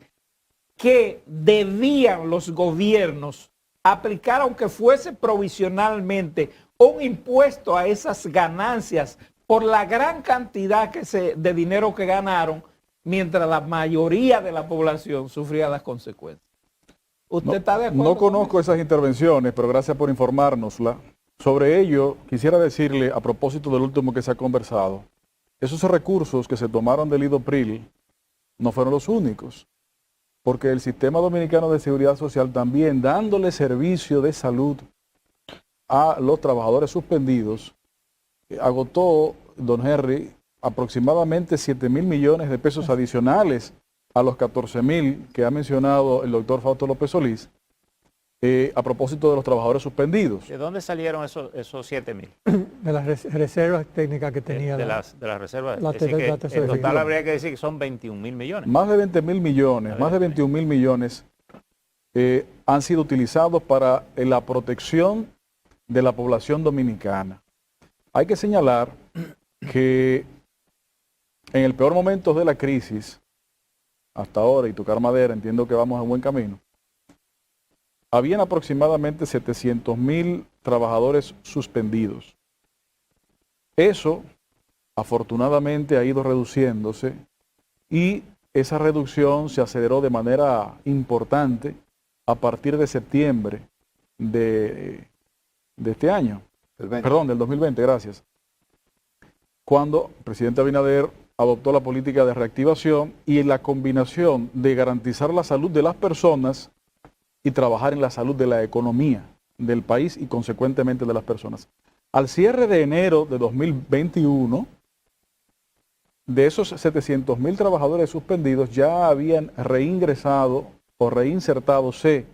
que debían los gobiernos aplicar, aunque fuese provisionalmente, un impuesto a esas ganancias por la gran cantidad de dinero que ganaron, mientras la mayoría de la población sufría las consecuencias. ¿Usted está de acuerdo? No conozco esas intervenciones, pero gracias por informárnosla. Sobre ello, quisiera decirle, a propósito del último que se ha conversado, esos recursos que se tomaron del IDOPRIL no fueron los únicos, porque el Sistema Dominicano de Seguridad Social también, dándole servicio de salud a los trabajadores suspendidos, agotó, don Henry, aproximadamente 7.000 millones de pesos adicionales a los 14.000 que ha mencionado el doctor Fausto López Solís, a propósito de los trabajadores suspendidos. ¿De dónde salieron esos 7.000? De las reservas técnicas que tenía. De las reservas. La Es decir, que tesorería. en total habría que decir que son 21.000 millones. Más de 20.000 millones, más de 21.000 millones han sido utilizados para la protección de la población dominicana. Hay que señalar que en el peor momento de la crisis, hasta ahora, y tocar madera, entiendo que vamos en buen camino, habían aproximadamente 700.000 trabajadores suspendidos. Eso, afortunadamente, ha ido reduciéndose y esa reducción se aceleró de manera importante a partir de septiembre de este año. Perdón, del 2020, gracias. Cuando el presidente Abinader adoptó la política de reactivación y en la combinación de garantizar la salud de las personas y trabajar en la salud de la economía del país y consecuentemente de las personas. Al cierre de enero de 2021, de esos 700.000 trabajadores suspendidos ya habían reingresado o reinsertadose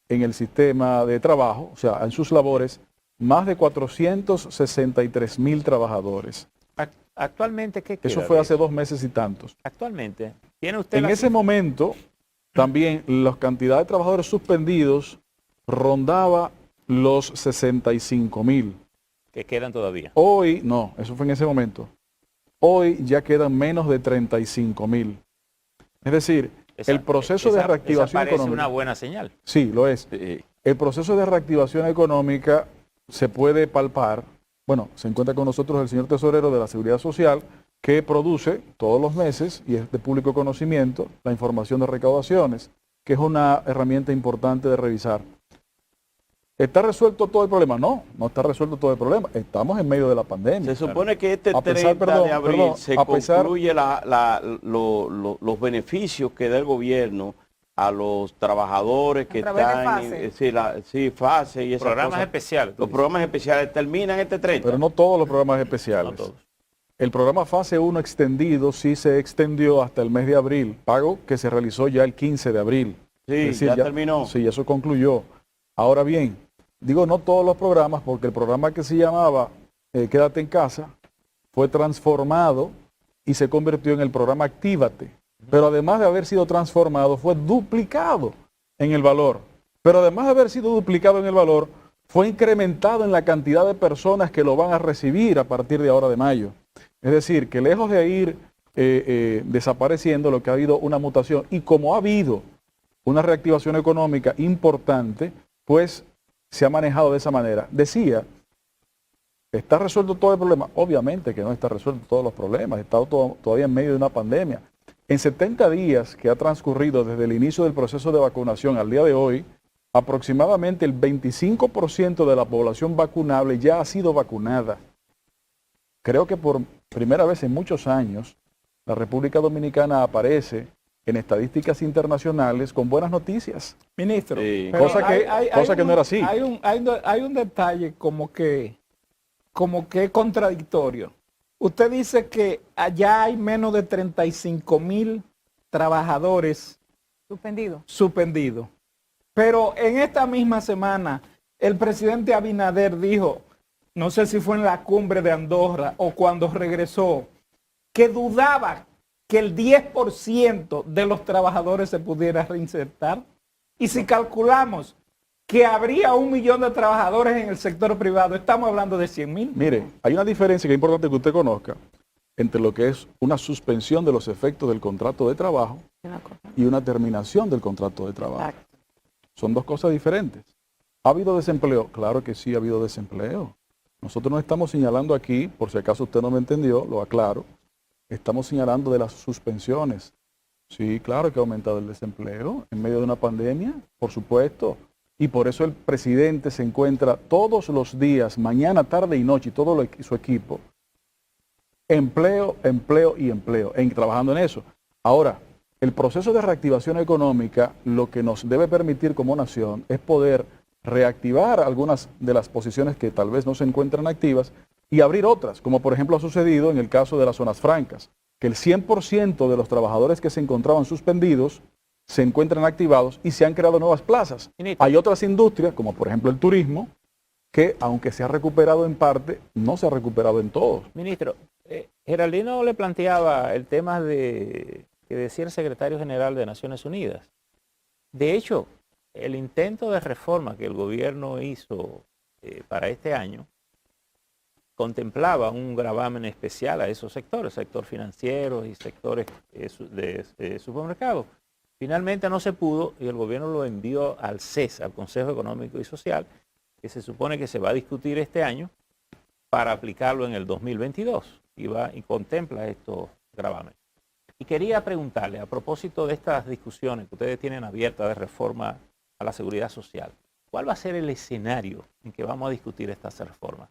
en el sistema de trabajo, o sea, en sus labores, más de 463.000 trabajadores. Actualmente, ¿qué queda? Eso fue hace 2 meses y tantos. Actualmente, ¿tiene usted en ese momento, también la cantidad de trabajadores suspendidos rondaba los 65.000. que quedan todavía? Hoy, no, eso fue en ese momento. Hoy ya quedan menos de 35.000. Es decir, el proceso de reactivación económica económica. una buena señal. Sí, lo es. El proceso de reactivación económica se puede palpar. Bueno, se encuentra con nosotros el señor tesorero de la Seguridad Social, que produce todos los meses, y es de público conocimiento, la información de recaudaciones, que es una herramienta importante de revisar. ¿Está resuelto todo el problema? No, no está resuelto todo el problema. Estamos en medio de la pandemia. Se supone que este 30 de abril se concluye los beneficios que da el gobierno a los trabajadores que están en fase y esas programas cosas. especiales. Los programas especiales terminan este 30. Pero no todos los programas especiales. No todos. El programa fase 1 extendido sí se extendió hasta el mes de abril, pago que se realizó ya el 15 de abril. Sí, es decir, ya terminó. Sí, eso concluyó. Ahora bien, digo no todos los programas, porque el programa que se llamaba Quédate en Casa fue transformado y se convirtió en el programa Actívate. Pero además de haber sido transformado, fue duplicado en el valor. Pero además de haber sido duplicado en el valor, fue incrementado en la cantidad de personas que lo van a recibir a partir de ahora de mayo. Es decir, que lejos de ir desapareciendo, lo que ha habido una mutación, y como ha habido una reactivación económica importante, pues se ha manejado de esa manera. Decía, ¿está resuelto todo el problema? Obviamente que no está resuelto todos los problemas, está todavía en medio de una pandemia. En 70 días que ha transcurrido desde el inicio del proceso de vacunación al día de hoy, aproximadamente el 25% de la población vacunable ya ha sido vacunada. Creo que por primera vez en muchos años, la República Dominicana aparece en estadísticas internacionales con buenas noticias. Ministro, cosa que no era así. Hay un detalle como que es contradictorio. Usted dice que allá hay menos de 35.000 trabajadores suspendidos. Pero en esta misma semana, el presidente Abinader dijo, no sé si fue en la cumbre de Andorra o cuando regresó, que dudaba que el 10% de los trabajadores se pudiera reinsertar. Y si calculamos que habría 1 millón de trabajadores en el sector privado, estamos hablando de 100.000. Mire, hay una diferencia que es importante que usted conozca entre lo que es una suspensión de los efectos del contrato de trabajo y una terminación del contrato de trabajo. Exacto. Son dos cosas diferentes. ¿Ha habido desempleo? Claro que sí ha habido desempleo. Nosotros no estamos señalando aquí, por si acaso usted no me entendió, lo aclaro, estamos señalando de las suspensiones. Sí, claro que ha aumentado el desempleo en medio de una pandemia, por supuesto. Y por eso el presidente se encuentra todos los días, mañana, tarde y noche, y todo su equipo, empleo, empleo y empleo, trabajando en eso. Ahora, el proceso de reactivación económica lo que nos debe permitir como nación es poder reactivar algunas de las posiciones que tal vez no se encuentran activas y abrir otras, como por ejemplo ha sucedido en el caso de las zonas francas, que el 100% de los trabajadores que se encontraban suspendidos se encuentran activados y se han creado nuevas plazas. Hay otras industrias, como por ejemplo el turismo, que aunque se ha recuperado en parte, no se ha recuperado en todo. Ministro, Geraldino le planteaba el tema que decía el secretario general de Naciones Unidas. De hecho, el intento de reforma que el gobierno hizo para este año contemplaba un gravamen especial a esos sectores, sector financiero y sectores de supermercados. Finalmente no se pudo y el gobierno lo envió al CES, al Consejo Económico y Social, que se supone que se va a discutir este año para aplicarlo en el 2022 y contempla estos gravámenes. Y quería preguntarle, a propósito de estas discusiones que ustedes tienen abiertas de reforma a la seguridad social, ¿cuál va a ser el escenario en que vamos a discutir estas reformas?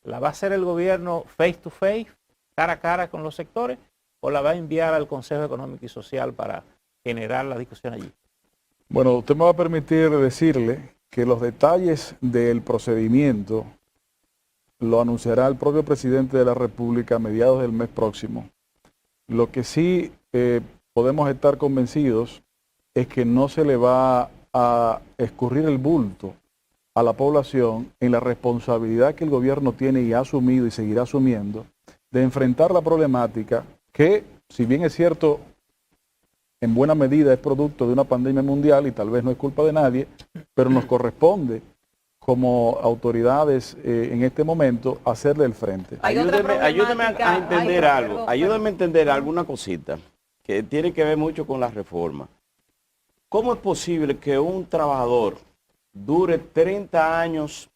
¿La va a hacer el gobierno face to face, cara a cara con los sectores, o la va a enviar al Consejo Económico y Social para generar la discusión allí? Bueno, usted me va a permitir decirle que los detalles del procedimiento lo anunciará el propio presidente de la República a mediados del mes próximo. Lo que sí podemos estar convencidos es que no se le va a escurrir el bulto a la población en la responsabilidad que el gobierno tiene y ha asumido y seguirá asumiendo de enfrentar la problemática que, si bien es cierto, en buena medida es producto de una pandemia mundial y tal vez no es culpa de nadie, pero nos corresponde como autoridades en este momento hacerle el frente. Ayúdeme a entender algo, ayúdame a entender alguna cosita que tiene que ver mucho con la reforma. ¿Cómo es posible que un trabajador dure 30 años,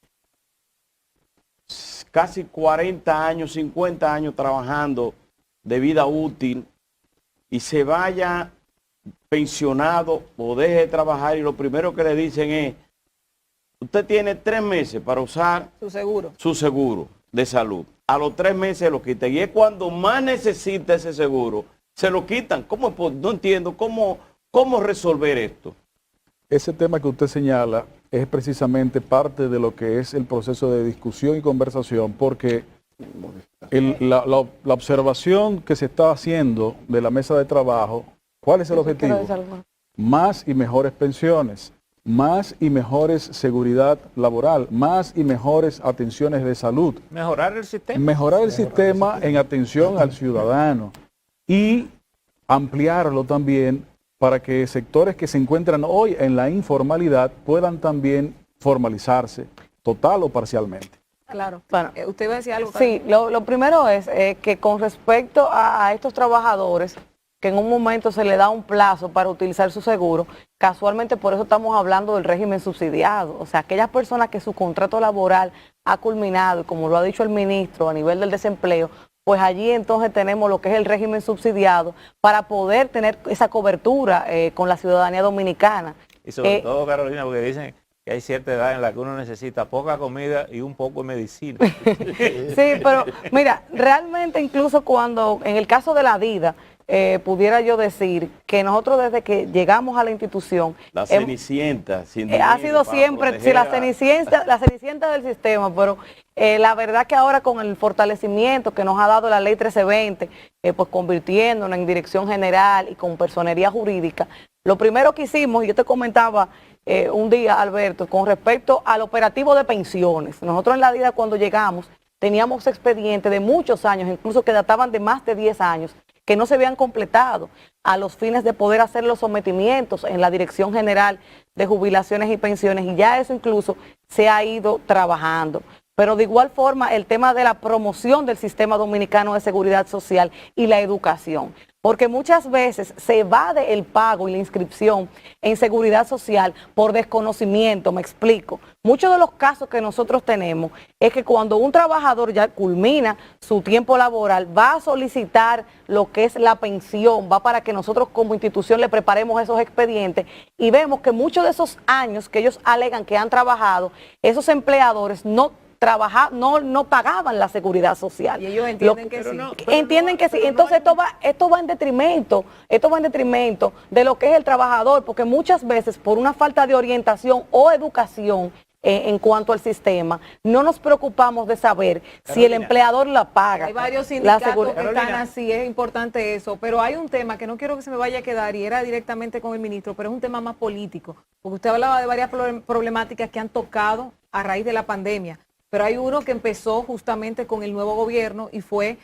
casi 40 años, 50 años trabajando de vida útil y se vaya pensionado o deje de trabajar y lo primero que le dicen es, usted tiene 3 meses para usar su seguro de salud? A los 3 meses lo quitan y es cuando más necesita ese seguro, se lo quitan? ¿Cómo? No entiendo cómo resolver esto. Ese tema que usted señala es precisamente parte de lo que es el proceso de discusión y conversación, porque la observación que se está haciendo de la mesa de trabajo, ¿cuál es el objetivo? Más y mejores pensiones, más y mejores seguridad laboral, más y mejores atenciones de salud. Mejorar el sistema. Mejorar el sistema en atención al ciudadano y ampliarlo también para que sectores que se encuentran hoy en la informalidad puedan también formalizarse, total o parcialmente. Claro. Bueno, ¿usted iba a decir algo? Sí, lo primero es que con respecto a estos trabajadores, que en un momento se le da un plazo para utilizar su seguro, casualmente por eso estamos hablando del régimen subsidiado. O sea, aquellas personas que su contrato laboral ha culminado, y como lo ha dicho el ministro, a nivel del desempleo, pues allí entonces tenemos lo que es el régimen subsidiado para poder tener esa cobertura con la ciudadanía dominicana. Y sobre todo, Carolina, porque dicen que hay cierta edad en la que uno necesita poca comida y un poco de medicina. Sí, pero mira, realmente incluso cuando, en el caso de la vida, pudiera yo decir que nosotros desde que llegamos a la institución... La cenicienta, sin dinero, ha sido siempre, sí, la cenicienta del sistema, pero la verdad que ahora con el fortalecimiento que nos ha dado la ley 1320, pues convirtiéndonos en dirección general y con personería jurídica, lo primero que hicimos, y yo te comentaba un día, Alberto, con respecto al operativo de pensiones, nosotros en la vida cuando llegamos teníamos expedientes de muchos años, incluso que databan de más de 10 años, que no se habían completado a los fines de poder hacer los sometimientos en la Dirección General de Jubilaciones y Pensiones, y ya eso incluso se ha ido trabajando. Pero de igual forma el tema de la promoción del sistema dominicano de seguridad social y la educación, porque muchas veces se evade el pago y la inscripción en seguridad social por desconocimiento, me explico. Muchos de los casos que nosotros tenemos es que cuando un trabajador ya culmina su tiempo laboral, va a solicitar lo que es la pensión, va para que nosotros como institución le preparemos esos expedientes y vemos que muchos de esos años que ellos alegan que han trabajado, esos empleadores no pagaban la seguridad social. Y ellos entienden que sí. Entienden que sí. Entonces esto va en detrimento de lo que es el trabajador, porque muchas veces por una falta de orientación o educación en cuanto al sistema, no nos preocupamos de saber si el empleador la paga. Hay varios sindicatos que están así, es importante eso, pero hay un tema que no quiero que se me vaya a quedar y era directamente con el ministro, pero es un tema más político, porque usted hablaba de varias problemáticas que han tocado a raíz de la pandemia. Pero hay uno que empezó justamente con el nuevo gobierno y fue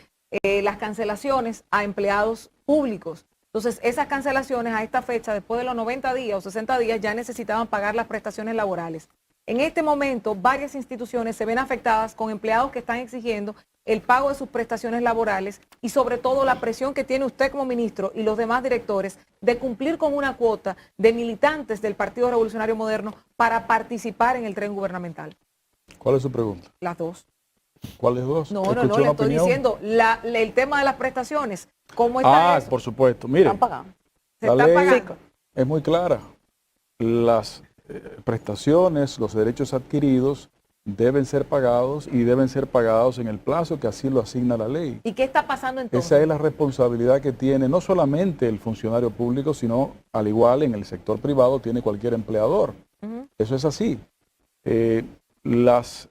las cancelaciones a empleados públicos. Entonces, esas cancelaciones a esta fecha, después de los 90 días o 60 días, ya necesitaban pagar las prestaciones laborales. En este momento, varias instituciones se ven afectadas con empleados que están exigiendo el pago de sus prestaciones laborales y sobre todo la presión que tiene usted como ministro y los demás directores de cumplir con una cuota de militantes del Partido Revolucionario Moderno para participar en el tren gubernamental. ¿Cuál es su pregunta? Las dos. ¿Cuáles dos? No, le estoy diciendo el tema de las prestaciones. ¿Cómo está eso? Por supuesto. Mire, ¿Están pagando? ¿Se está pagando? Es muy clara. Las prestaciones, los derechos adquiridos deben ser pagados y deben ser pagados en el plazo que así lo asigna la ley. ¿Y qué está pasando entonces? Esa es la responsabilidad que tiene no solamente el funcionario público, sino al igual en el sector privado tiene cualquier empleador. Eso es así. Los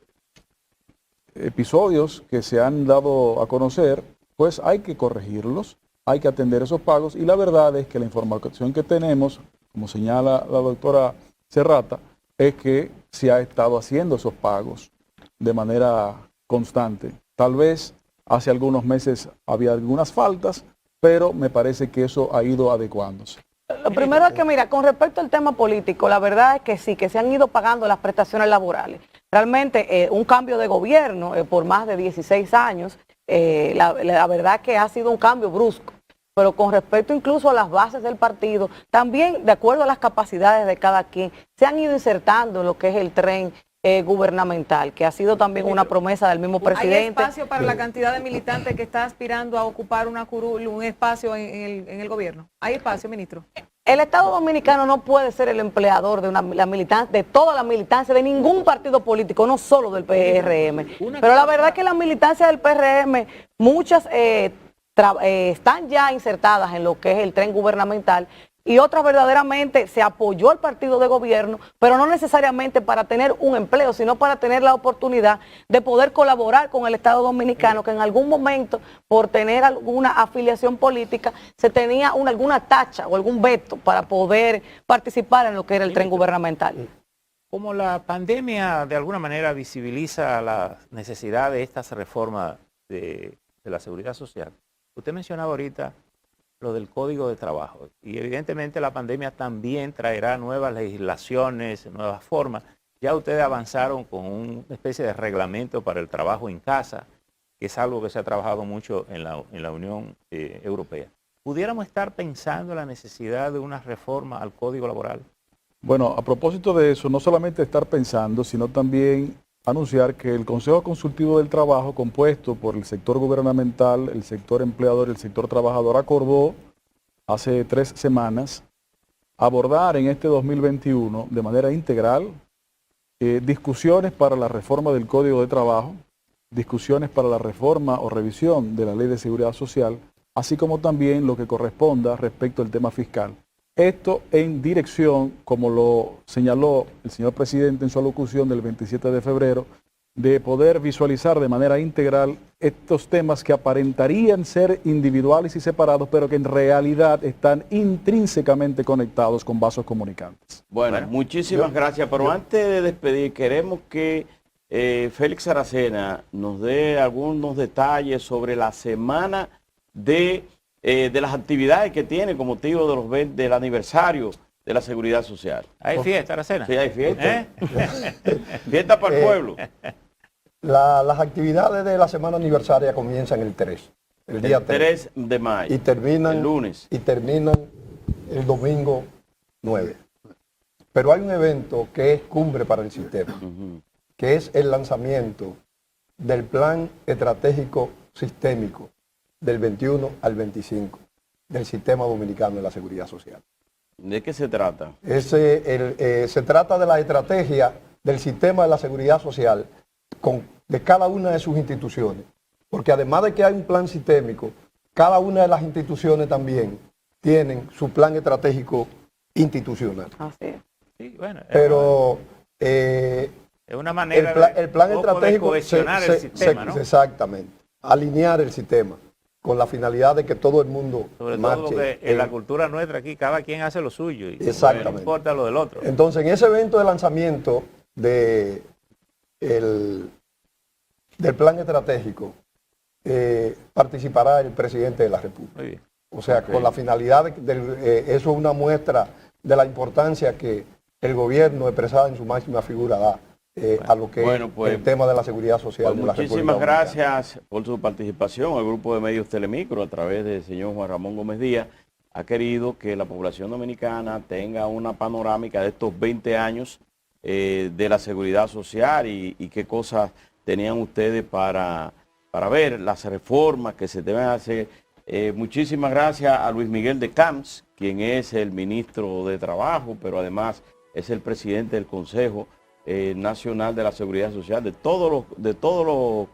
episodios que se han dado a conocer, pues hay que corregirlos, hay que atender esos pagos y la verdad es que la información que tenemos, como señala la doctora Serrata, es que se ha estado haciendo esos pagos de manera constante. Tal vez hace algunos meses había algunas faltas, pero me parece que eso ha ido adecuándose. Lo primero es que, mira, con respecto al tema político, la verdad es que sí, que se han ido pagando las prestaciones laborales. Realmente un cambio de gobierno por más de 16 años, la verdad que ha sido un cambio brusco. Pero con respecto incluso a las bases del partido, también de acuerdo a las capacidades de cada quien, se han ido insertando en lo que es el tren gubernamental, que ha sido también una promesa del mismo presidente. ¿Hay espacio para la cantidad de militantes que está aspirando a ocupar un espacio en el gobierno? ¿Hay espacio, ministro? El Estado Dominicano no puede ser el empleador de toda la militancia de ningún partido político, no solo del PRM. Pero la verdad es que la militancia del PRM, muchas están ya insertadas en lo que es el tren gubernamental y otras verdaderamente se apoyó al partido de gobierno, pero no necesariamente para tener un empleo, sino para tener la oportunidad de poder colaborar con el Estado Dominicano, que en algún momento, por tener alguna afiliación política, se tenía alguna tacha o algún veto para poder participar en lo que era el tren gubernamental. Como la pandemia de alguna manera visibiliza la necesidad de estas reformas de la seguridad social, usted mencionaba ahorita lo del Código de Trabajo y evidentemente la pandemia también traerá nuevas legislaciones, nuevas formas. Ya ustedes avanzaron con una especie de reglamento para el trabajo en casa, que es algo que se ha trabajado mucho en la Unión Europea. ¿Pudiéramos estar pensando en la necesidad de una reforma al Código Laboral? Bueno, a propósito de eso, no solamente estar pensando, sino también anunciar que el Consejo Consultivo del Trabajo, compuesto por el sector gubernamental, el sector empleador y el sector trabajador, acordó hace 3 semanas abordar en este 2021 de manera integral discusiones para la reforma del Código de Trabajo, discusiones para la reforma o revisión de la Ley de Seguridad Social, así como también lo que corresponda respecto al tema fiscal. Esto en dirección, como lo señaló el señor presidente en su alocución del 27 de febrero, de poder visualizar de manera integral estos temas que aparentarían ser individuales y separados, pero que en realidad están intrínsecamente conectados con vasos comunicantes. Bueno, muchísimas gracias, pero antes de despedir, queremos que Félix Aracena nos dé algunos detalles sobre la semana de las actividades que tiene con motivo del aniversario de la Seguridad Social. ¿Hay fiesta, Aracena? Sí, hay fiesta. Fiesta para el pueblo. Las actividades de la semana aniversaria comienzan el 3. el día 3 de mayo. Y terminan el lunes. Y terminan el domingo 9. Pero hay un evento que es cumbre para el sistema, que es el lanzamiento del Plan Estratégico Sistémico del 21 al 25 del Sistema Dominicano de la Seguridad Social. ¿De qué se trata? Se trata de la estrategia del sistema de la seguridad social de cada una de sus instituciones, porque además de que hay un plan sistémico, cada una de las instituciones también tienen su plan estratégico institucional. Así es. Sí, bueno, pero es una manera el plan estratégico de cohesionar el sistema, ¿no? Exactamente, alinear el sistema con la finalidad de que todo el mundo sobre marche. todo porque en la cultura nuestra aquí cada quien hace lo suyo y exactamente. no importa lo del otro. Entonces, en ese evento de lanzamiento del plan estratégico participará el presidente de la República. Muy bien. O sea, con la finalidad eso es una muestra de la importancia que el gobierno expresada en su máxima figura da a lo que es el tema de la seguridad social de la República Muchísimas Dominicana. gracias por su participación. El grupo de medios Telemicro, a través del señor Juan Ramón Gómez Díaz, ha querido que la población dominicana tenga una panorámica de estos 20 años de la seguridad social y qué cosas tenían ustedes para ver las reformas que se deben hacer. Muchísimas gracias a Luis Miguel de Camps, quien es el ministro de Trabajo, pero además es el presidente del Consejo Nacional de la Seguridad Social, de todo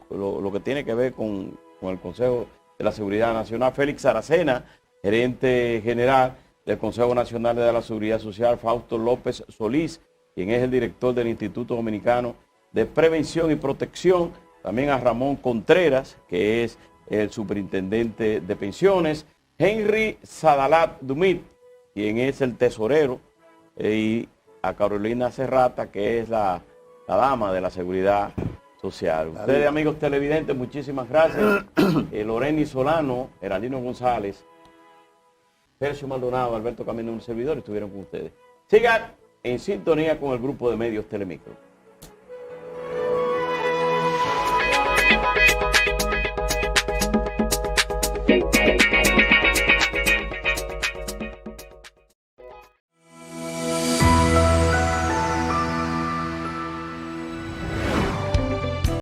lo que tiene que ver con el Consejo de la Seguridad Nacional. Félix Aracena, gerente general del Consejo Nacional de la Seguridad Social. Fausto López Solís, quien es el director del Instituto Dominicano de Prevención y Protección. También a Ramón Contreras, que es el superintendente de pensiones. Henry Sadalat Dumit, quien es el tesorero, y a Carolina Serrata, que es la dama de la seguridad social. Ustedes, amigos televidentes, muchísimas gracias. Loreni Solano, Heraldino González, Sergio Maldonado, Alberto Camino, un servidor, estuvieron con ustedes. Sigan en sintonía con el grupo de medios Telemicro.